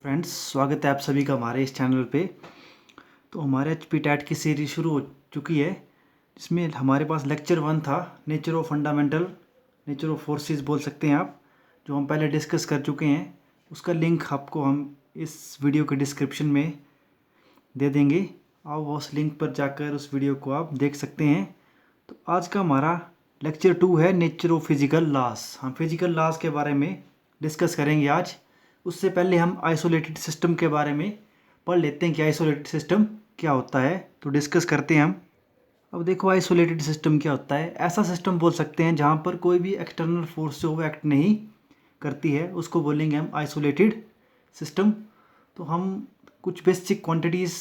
Friends, स्वागत है आप सभी का हमारे इस चैनल पे। तो हमारे एचपी टैट की सीरीज शुरू हो चुकी है, जिसमें हमारे पास लेक्चर 1 था, nature of fundamental nature of forces बोल सकते हैं आप, जो हम पहले डिस्कस कर चुके हैं। उसका लिंक आपको हम इस वीडियो के डिस्क्रिप्शन में दे देंगे। आप उस लिंक पर जाकर उस वीडियो को आप देख सकते हैं। तो आज का हमारा लेक्चर 2 है नेचर ऑफ फिजिकल लॉस। हम फिजिकल लॉस के बारे में डिस्कस करेंगे आज। उससे पहले हम आइसोलेटेड सिस्टम के बारे में पढ़ लेते हैं कि आइसोलेटेड सिस्टम क्या होता है, तो डिस्कस करते हैं हम। अब देखो, आइसोलेटेड सिस्टम क्या होता है। ऐसा सिस्टम बोल सकते हैं जहाँ पर कोई भी एक्सटर्नल फोर्स जो एक्ट नहीं करती है, उसको बोलेंगे हम आइसोलेटेड सिस्टम। तो हम कुछ बेसिक क्वांटिटीज़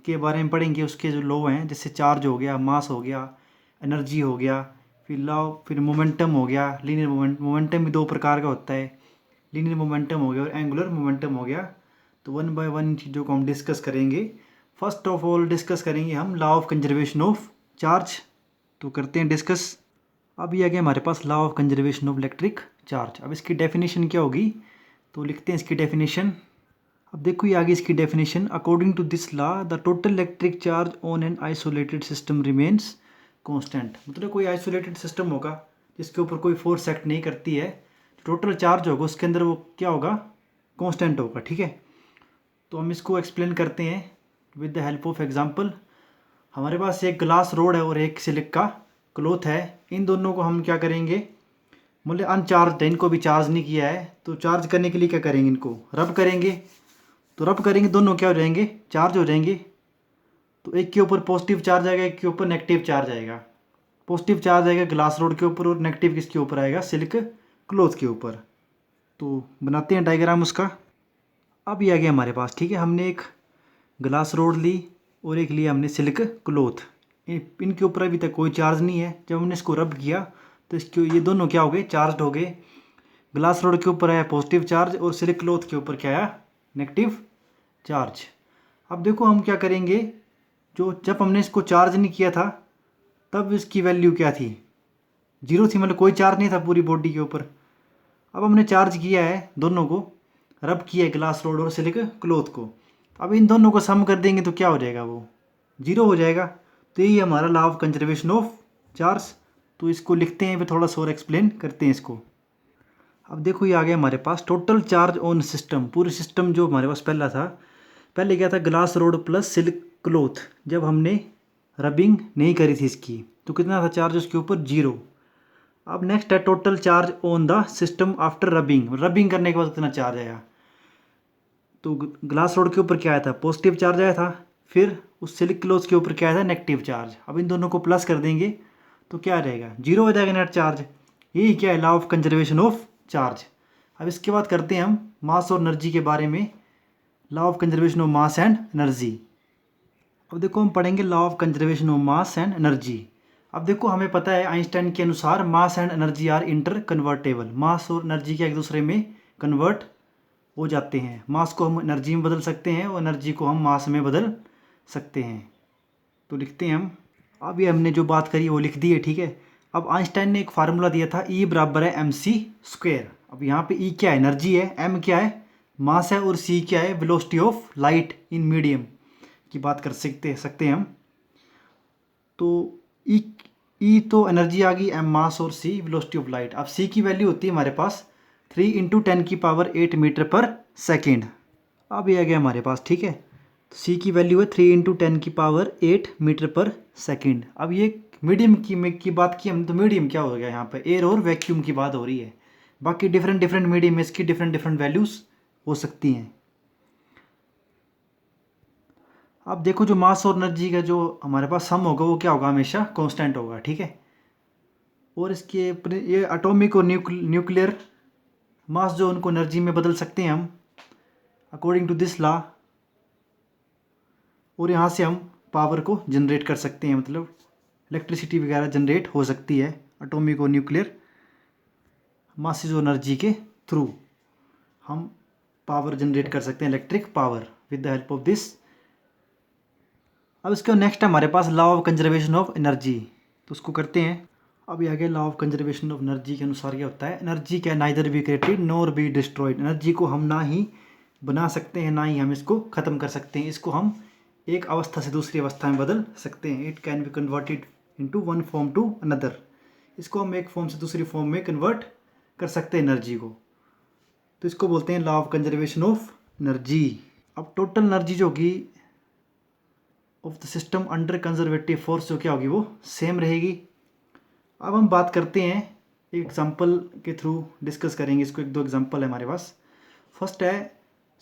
के बारे में पढ़ेंगे, उसके जो लॉ हैं, जैसे चार्ज हो गया, मास हो गया, एनर्जी हो गया, फिर लॉ, फिर मोमेंटम हो गया, लीनियर मोमेंटम भी दो प्रकार का होता है, लीनियर मोमेंटम हो गया और एंगुलर मोमेंटम हो गया। तो वन बाय वन चीज़ों को हम डिस्कस करेंगे। फर्स्ट ऑफ ऑल डिस्कस करेंगे हम law of conservation of charge. तो करते हैं डिस्कस। अब ये आ गया हमारे पास law of conservation of electric charge. अब इसकी डेफिनेशन क्या होगी, तो लिखते हैं इसकी डेफिनेशन। अब देखो, ये आगे इसकी definition. According to this law the total electric charge on an isolated system remains constant. मतलब कोई आइसोलेटेड सिस्टम होगा जिसके ऊपर कोई फोर्स एक्ट नहीं करती है, टोटल चार्ज होगा उसके अंदर वो क्या होगा, कांस्टेंट होगा। ठीक है, तो हम इसको एक्सप्लेन करते हैं with the help of example. हमारे पास एक ग्लास रोड है और एक सिलिक का क्लॉथ है। इन दोनों को हम क्या करेंगे, मतलब अनचार्ज है, इनको भी चार्ज नहीं किया है, तो चार्ज करने के लिए क्या करेंगे, इनको रब करेंगे। तो रब करेंगे, दोनों क्या हो जाएंगे, चार्ज हो जाएंगे। तो एक के ऊपर पॉजिटिव चार्ज आएगा, एक के ऊपर नेगेटिव चार्ज आएगा। पॉजिटिव चार्ज आएगा ग्लास रोड के ऊपर और नेगेटिव किसके ऊपर आएगा, सिल्क क्लॉथ के ऊपर। तो बनाते हैं डायग्राम उसका। अब ये आ गया हमारे पास। ठीक है, हमने एक ग्लास रोड ली और एक लिया हमने सिल्क क्लॉथ। इनके ऊपर अभी तक कोई चार्ज नहीं है। जब हमने इसको रब किया तो इसके ये दोनों क्या हो गए, चार्ज हो गए। ग्लास रोड के ऊपर आया पॉजिटिव चार्ज और सिल्क क्लॉथ के ऊपर क्या आया, नेगेटिव चार्ज। अब देखो हम क्या करेंगे, जो जब हमने इसको चार्ज नहीं किया था तब इसकी वैल्यू क्या थी, जीरो थी, मतलब कोई चार्ज नहीं था पूरी बॉडी के ऊपर। अब हमने चार्ज किया है, दोनों को रब किया है, ग्लास रोड और सिलिक क्लॉथ को। अब इन दोनों को सम कर देंगे तो क्या हो जाएगा, वो जीरो हो जाएगा। तो यही हमारा law of conservation of charge. तो इसको लिखते हैं, फिर थोड़ा सा और एक्सप्लेन करते हैं इसको। अब देखो, ये आ गया हमारे पास टोटल चार्ज ऑन सिस्टम। पूरे सिस्टम जो हमारे पास पहला था, पहले क्या था, glass rod plus silk cloth. जब हमने रबिंग नहीं करी थी इसकी, तो कितना था चार्ज उसके ऊपर, जीरो। अब नेक्स्ट है total charge on the system after rubbing. Rubbing करने के बाद कितना चार्ज आया, तो ग्लास रोड के ऊपर क्या आया था, पॉजिटिव चार्ज आया था। फिर उस सिल्क क्लॉथ के ऊपर क्या आया था, नेगेटिव चार्ज। अब इन दोनों को प्लस कर देंगे तो क्या रहेगा, जीरो हो जाएगा नेट चार्ज। यही क्या है, law of conservation of charge. अब इसके बाद करते हैं हम मास और एनर्जी के बारे में, law of conservation of mass and energy. अब देखो हम पढ़ेंगे law of conservation of mass and energy. अब देखो, हमें पता है आइंस्टाइन के अनुसार mass and energy are interconvertible. Mass और एनर्जी क्या एक दूसरे में कन्वर्ट हो जाते हैं। मास को हम एनर्जी में बदल सकते हैं और एनर्जी को हम मास में बदल सकते हैं। तो लिखते हैं हम। अब ये हमने जो बात करी वो लिख दी है। ठीक है, अब आइंस्टाइन ने एक फार्मूला दिया था, ई बराबर है एम सी स्क्वेयर। अब यहाँ पे ई क्या है, एनर्जी है, एम क्या है, मास है, और सी क्या है, velocity of light in medium की बात कर सकते हैं हम। तो ई तो एनर्जी आ गई, एम मास और सी वेलोसिटी ऑफ लाइट। अब सी की वैल्यू होती है हमारे पास 3 × 10⁸ अब ये आ गया हमारे पास। ठीक है, तो सी की वैल्यू है 3 × 10⁸ अब ये मीडियम की बात की हमने, तो मीडियम क्या हो गया, यहाँ पे एयर और वैक्यूम की बात हो रही है। बाकी डिफरेंट डिफरेंट मीडियम में इसकी डिफरेंट डिफरेंट वैल्यूज़ हो सकती हैं। अब देखो, जो मास और एनर्जी का जो हमारे पास सम होगा वो क्या होगा, हमेशा कांस्टेंट होगा। ठीक है, और इसके ये एटॉमिक और न्यूक्लियर मास जो उनको एनर्जी में बदल सकते हैं हम अकॉर्डिंग टू दिस लॉ। और यहाँ से हम पावर को जनरेट कर सकते हैं, मतलब इलेक्ट्रिसिटी वगैरह जनरेट हो सकती है एटॉमिक और न्यूक्लियर मासेस और एनर्जी के थ्रू। हम पावर जनरेट कर सकते हैं, electric power, with the help of this. अब इसके नेक्स्ट है हमारे पास law of conservation of energy. तो उसको करते हैं। अब ये आगे law of conservation of energy के अनुसार क्या होता है, एनर्जी क्या neither be created nor be destroyed. Energy को हम ना ही बना सकते हैं, ना ही हम इसको ख़त्म कर सकते हैं। इसको हम एक अवस्था से दूसरी अवस्था में बदल सकते हैं। It can be converted into one form to another. इसको हम एक फॉर्म से दूसरी फॉर्म में कन्वर्ट कर सकते हैं एनर्जी को। तो इसको बोलते हैं law of conservation of energy. अब टोटल एनर्जी जो होगी of the system under conservative force जो क्या होगी वो सेम रहेगी। अब हम बात करते हैं एक एग्जांपल के थ्रू डिस्कस करेंगे इसको। एक दो एग्जांपल है हमारे पास। फर्स्ट है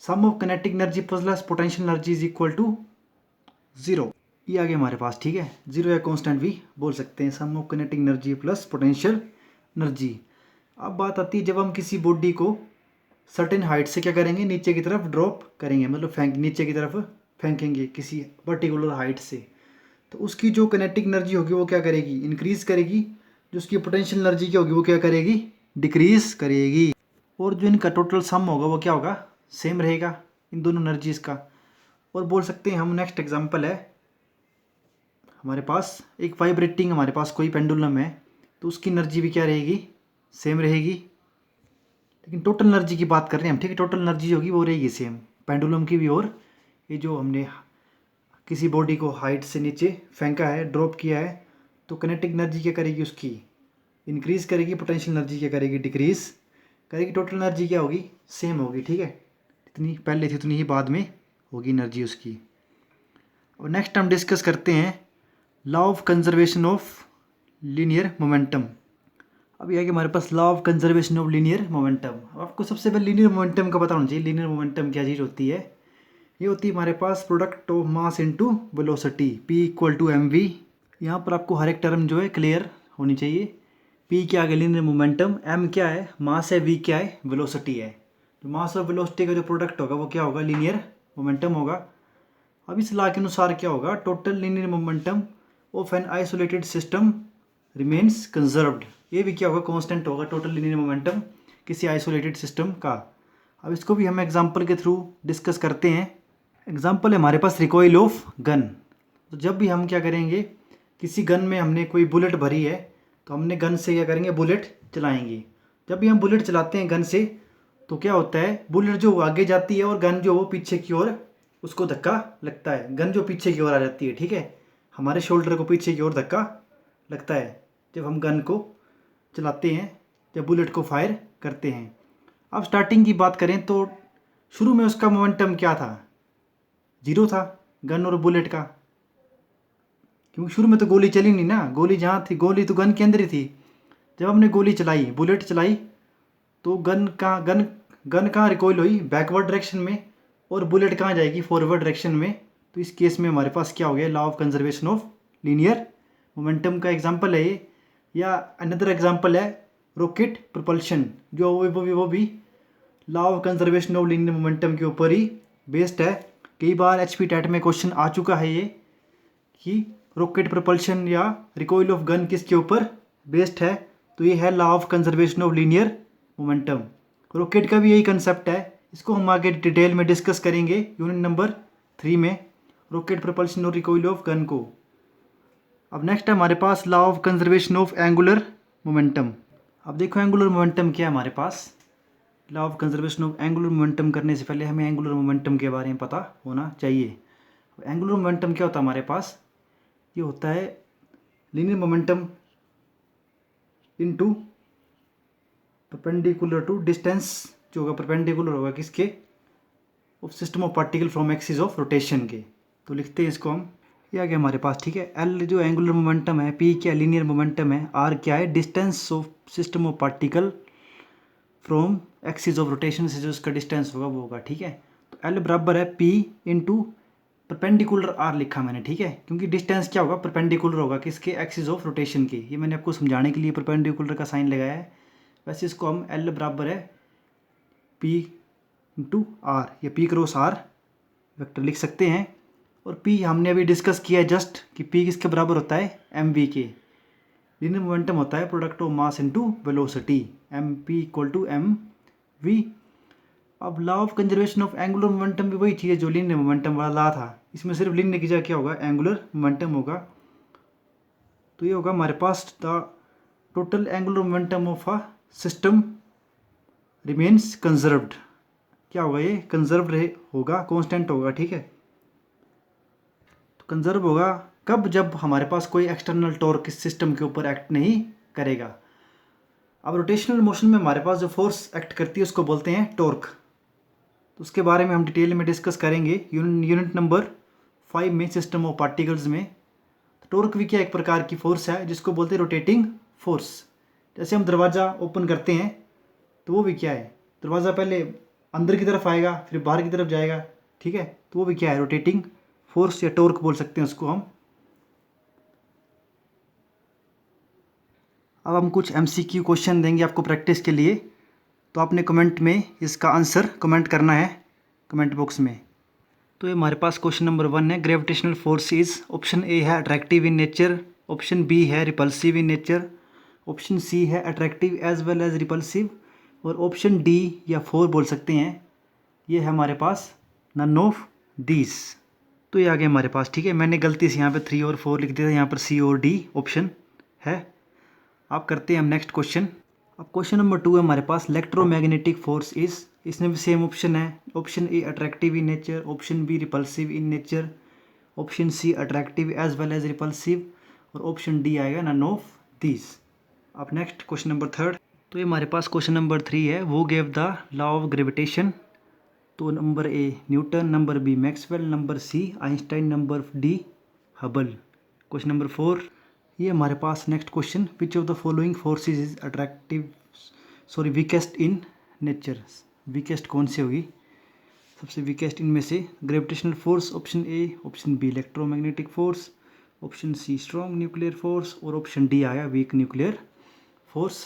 sum of kinetic energy plus potential energy is equal to 0। ये आ गया हमारे पास, ठीक है। 0 या कांस्टेंट भी बोल सकते हैं। Sum of kinetic energy plus potential energy. अब बात आती है जब हम किसी बॉडी को सर्टेन हाइट से क्या करेंगे, नीचे की तरफ ड्रॉप करेंगे, मतलब नीचे की तरफ फेंकेंगे किसी पर्टिकुलर हाइट से, तो उसकी जो काइनेटिक एनर्जी होगी वो क्या करेगी, इंक्रीज करेगी। जो उसकी पोटेंशियल एनर्जी क्या होगी वो क्या करेगी, डिक्रीज करेगी। और जो इनका टोटल सम होगा वो क्या होगा, सेम रहेगा इन दोनों एनर्जीज का। और बोल सकते हैं हम, नेक्स्ट एग्जांपल है हमारे पास एक वाइब्रेटिंग, हमारे पास कोई पेंडुलम है, तो उसकी एनर्जी भी क्या रहेगी, सेम रहेगी। लेकिन टोटल एनर्जी की बात कर रहे हैं हम, ठीक है। टोटल एनर्जी होगी वो रहेगी सेम पेंडुलम की भी। और ये जो हमने किसी बॉडी को हाइट से नीचे फेंका है, ड्रॉप किया है, तो काइनेटिक एनर्जी क्या करेगी, उसकी इंक्रीज करेगी। पोटेंशियल एनर्जी क्या करेगी, डिक्रीज करेगी। टोटल एनर्जी क्या होगी, सेम होगी, ठीक है। जितनी पहले थी उतनी ही बाद में होगी एनर्जी उसकी। और नेक्स्ट हम डिस्कस करते हैं law of conservation of linear momentum. अभी आगे हमारे पास law of conservation of linear momentum. आपको सबसे पहले लीनियर मोमेंटम का पता होना चाहिए। लीनियर मोमेंटम क्या चीज़ होती है, ये होती है हमारे पास product of mass into velocity, P equal to mv। यहाँ पर आपको हर एक टर्म जो है क्लियर होनी चाहिए। P क्या है, लीनियर मोमेंटम, m क्या है, मास है, v क्या है, वेलोसिटी है। तो मास और वेलोसिटी का जो प्रोडक्ट होगा वो क्या होगा, लीनियर मोमेंटम होगा। अब इस लॉ के अनुसार क्या होगा, total linear momentum of N isolated system remains conserved. ये भी क्या होगा, कांस्टेंट होगा टोटल लीनियर मोमेंटम किसी आइसोलेटेड सिस्टम का। अब इसको भी हम एग्जांपल के थ्रू डिस्कस करते हैं। एग्जांपल है हमारे पास रिकॉइल ऑफ गन। तो जब भी हम क्या करेंगे, किसी गन में हमने कोई बुलेट भरी है, तो हमने गन से क्या करेंगे, बुलेट चलाएंगे। जब भी हम बुलेट चलाते हैं गन से, तो क्या होता है, बुलेट जो आगे जाती है और गन जो वो पीछे की ओर उसको धक्का लगता है। गन जो पीछे की ओर आ जाती है, ठीक है, हमारे शोल्डर को पीछे की ओर धक्का लगता है जब हम गन को चलाते हैं, जब बुलेट को फायर करते हैं। अब स्टार्टिंग की बात करें तो शुरू में उसका मोमेंटम क्या था, 0 था गन और बुलेट का, क्योंकि शुरू में तो गोली चली नहीं ना। गोली जहाँ थी, गोली तो गन के अंदर ही थी। जब हमने गोली चलाई, बुलेट चलाई, तो गन कहाँ रिकॉइल हुई, बैकवर्ड डायरेक्शन में, और बुलेट कहाँ जाएगी, फॉरवर्ड डायरेक्शन में। तो इस केस में हमारे पास क्या हो गया, law of conservation of linear momentum का एग्जांपल है ये। या अनदर एग्जांपल है रॉकेट प्रोपल्शन, जो वो भी law of conservation of linear momentum के ऊपर ही बेस्ड है। कई बार HP टेट में क्वेश्चन आ चुका है ये, कि रॉकेट प्रोपल्शन या रिकॉइल ऑफ गन किसके ऊपर बेस्ड है। तो ये है law of conservation of linear momentum. Rocket का भी यही कंसेप्ट है। इसको हम आगे डिटेल में डिस्कस करेंगे यूनिट नंबर 3 में, रॉकेट प्रोपल्शन और रिकॉइल ऑफ गन को। अब नेक्स्ट है हमारे पास law of conservation of angular momentum. अब देखो एंगुलर मोमेंटम क्या है हमारे पास। Law of conservation of angular momentum करने से पहले हमें एंगुलर मोमेंटम के बारे में पता होना चाहिए। एंगुलर मोमेंटम क्या होता है हमारे पास, ये होता है linear momentum into perpendicular to distance, जो होगा परपेंडिकुलर होगा किसके, of system of particle from axis of rotation के। तो लिखते हैं इसको हम, ये आ गया हमारे पास, ठीक है। एल जो एंगुलर मोमेंटम है, पी क्या लीनियर मोमेंटम है, आर क्या है distance of system of particle from axis of rotation से जो उसका डिस्टेंस होगा वो होगा, ठीक है। तो एल बराबर है पी इंटू परपेंडिकुलर आर लिखा मैंने, ठीक है, क्योंकि डिस्टेंस क्या होगा, परपेंडिकुलर होगा किसके, एक्सिस ऑफ रोटेशन के। ये मैंने आपको समझाने के लिए परपेंडिकुलर का साइन लगाया है। वैसे इसको हम एल बराबर है पी इंटू आर या पी क्रॉस आर वेक्टर लिख सकते हैं। और पी हमने अभी डिस्कस किया है जस्ट, कि पी किसके बराबर होता है, एम वी के। लीनियर मोमेंटम होता है product of mass into velocity, M P equal to M V. अब law of conservation of angular momentum भी वही चीज़ है जो लीनियर मोमेंटम वाला लॉ था। इसमें सिर्फ लीनियर की जगह क्या होगा, एंगुलर मोमेंटम होगा। तो ये होगा हमारे पास the total angular momentum of a system remains conserved. क्या होगा, ये कंजर्व रहे होगा, कांस्टेंट होगा, ठीक है। तो कंजर्व होगा कब, जब हमारे पास कोई एक्सटर्नल टॉर्क इस सिस्टम के ऊपर एक्ट नहीं करेगा। अब रोटेशनल मोशन में हमारे पास जो फोर्स एक्ट करती है उसको बोलते हैं टॉर्क। तो उसके बारे में हम डिटेल में डिस्कस करेंगे यूनिट नंबर 5 में, सिस्टम ऑफ पार्टिकल्स में। तो टॉर्क भी क्या एक प्रकार की फोर्स है जिसको बोलते हैं रोटेटिंग फोर्स। जैसे हम दरवाज़ा ओपन करते हैं तो वो भी क्या है, दरवाज़ा पहले अंदर की तरफ आएगा फिर बाहर की तरफ जाएगा, ठीक है। तो वो भी क्या है, रोटेटिंग फोर्स या टॉर्क बोल सकते हैं उसको हम। अब हम कुछ MCQ क्वेश्चन देंगे आपको प्रैक्टिस के लिए, तो आपने कमेंट में इसका आंसर कमेंट करना है कमेंट बॉक्स में। तो ये हमारे पास क्वेश्चन नंबर 1 है, gravitational force is, option A है attractive in nature, option B है repulsive in nature, option C है attractive as well as repulsive, और ऑप्शन डी या 4 बोल सकते हैं, ये है हमारे पास नन ऑफ दीज। तो ये आ गया हमारे पास, ठीक है। मैंने गलती से यहाँ पे 3 और 4 लिख दिया था, यहाँ पर सी और डी ऑप्शन है। आप करते हैं हम नेक्स्ट क्वेश्चन। अब क्वेश्चन नंबर 2 है हमारे पास, इलेक्ट्रोमैग्नेटिक फोर्स इज, इसमें भी सेम ऑप्शन है, option A attractive in nature, option B repulsive in nature, option C attractive as well as repulsive, और ऑप्शन डी आएगा नन ऑफ दीज। अब नेक्स्ट क्वेश्चन नंबर 3, तो ये हमारे पास क्वेश्चन नंबर 3 है, वो gave the law of gravitation. तो number A Newton, number B Maxwell, number C Einstein, number D Hubble. Question number 4, ये हमारे पास next question, which of the following forces is attractive weakest in nature. Weakest कौन सी होगी, सबसे weakest इनमें से, gravitational force option A, option B electromagnetic force, option C strong nuclear force, और ऑप्शन डी आया weak nuclear force.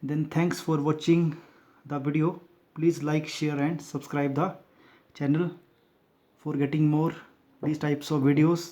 Then thanks for watching the video, please like, share and subscribe the channel for getting more these types of videos.